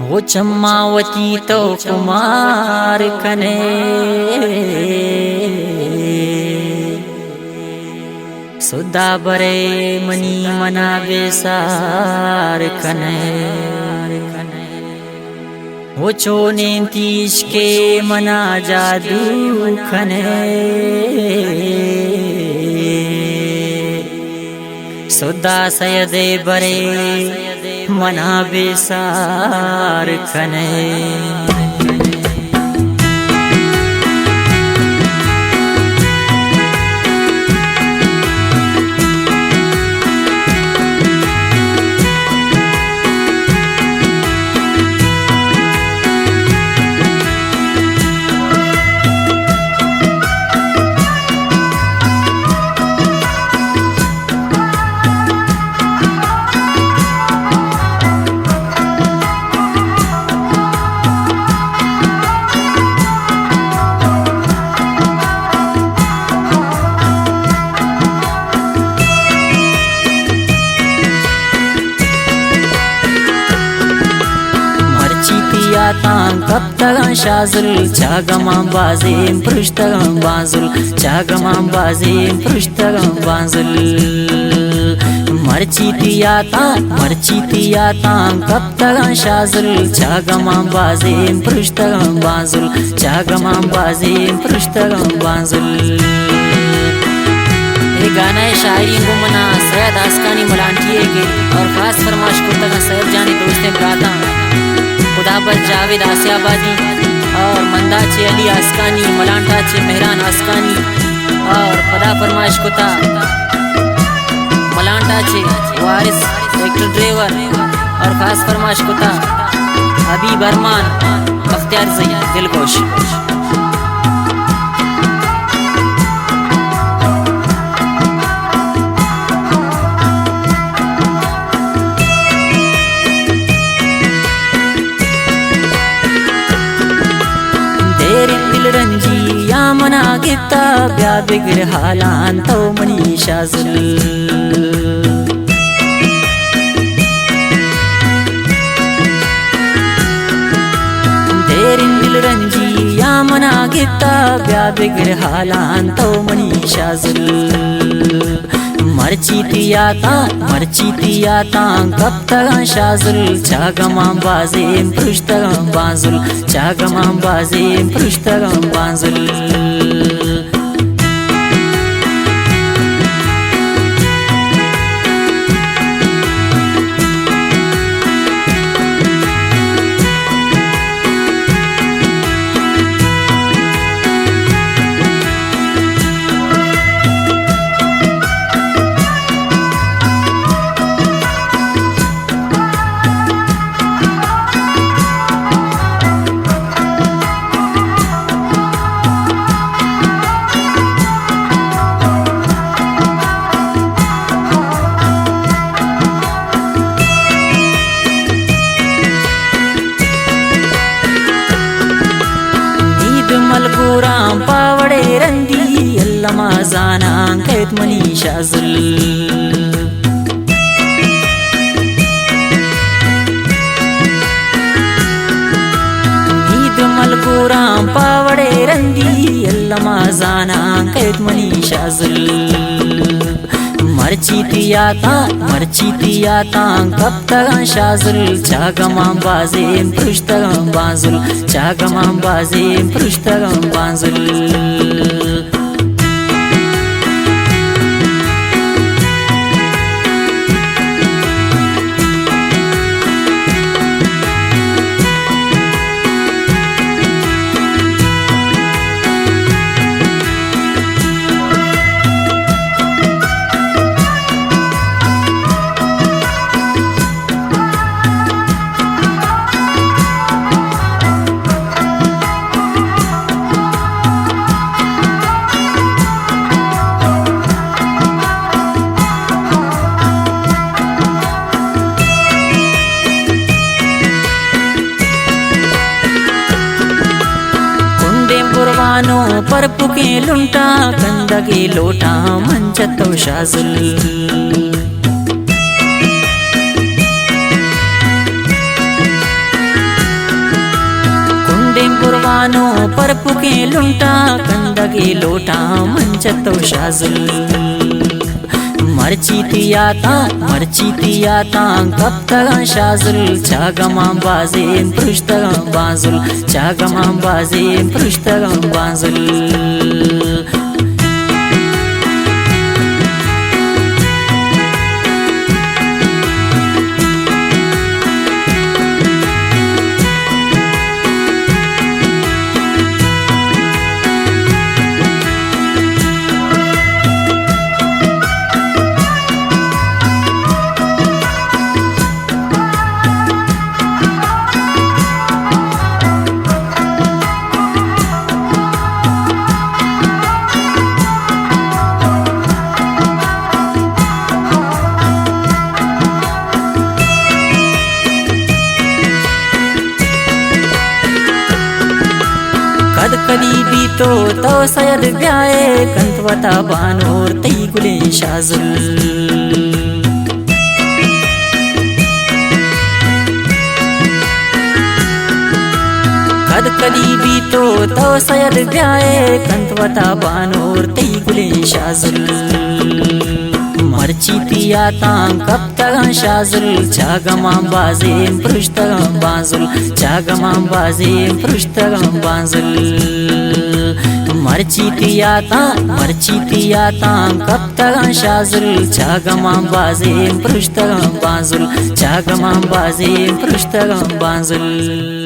वो चम्मावती तो कुमार कने सुदा बरे मनी मना बेसार कने वो चोने तीश के मना जादू खने सुदा सयदे बरे मना बेसार खने कब तक शाजुल चागमां बाज़ें पृष्ठगम बाजुल चागमां बाज़ें पृष्ठगम बाजुल मर्ची तियाता कब तक शाजुल चागमां बाज़ें पृष्ठगम बाजुल चागमां बाज़ें पृष्ठगम बाजुल। ये गाना है शायरी को मना सैयद आसकानी मलांटी के और खास फरमाश को तक सैयद जानी दोस्तें प्राता खुदा पर जावेद आसियाबादी और मंदा चे अली आसकानी मलांटा चे मेहरान आसकानी और खुदा फरमाइश कुता मलांटा चे वारिस ट्रैक्टर ड्राइवर और खास फरमाइश कुता हबीब अरमान बख्तियार ज़ई दिलगोश। रंजी या मना गिता ब्या बिगड़ हालान तो मनी शाजुल तेरी दिल रंजी या मना गिता ब्या बिगड़ हालान तो मनी शाजुल मर्ची तियाता कब तक शाजुल चागमां बाज़ें पृष्ठगम बाजुल चागमां बाज़ें पृष्ठगम बाजुल। मलकुराम पावड़े रंदी अल्लमा जाना कैत मनी शाजुल ईद मलकुराम पावड़े रंदी अल्लमा जाना कैत मनी शाजुल मर्ची तियाता कब तक शाजुल चागमां बाज़ें पृष्ठगम बाजुल चागमां बाज़ें पृष्ठगम बाजुल। कुर्बानों पर पुके लुंटा कंदगे लोटा मंचतो शाजुल बानो पर पुके लुंटा कंदगे लोटा मंचतो शाजुल मर्ची तियाता कप्तगा शाजुल चागमा बाजे पृष्ठगा बाजुल चागमा बाजे पृष्ठगा बाजुल कदी भी तो सयद ब्याए कंतवता बानोर तई गुले शाजुल कदी भी तो सयद ब्याए कंतवता बानोर तई गुले शाजुल मर्ची तियाता कप्तगा शाजुल चागमा बाजे पृष्ठगा बाजुल चागमा बाजे पृष्ठगा बाजुल मर्ची तियाता कप्तगा शाजुल चागमा बाजे पृष्ठगा बाजुल चागमा बाजे पृष्ठगा बाजुल।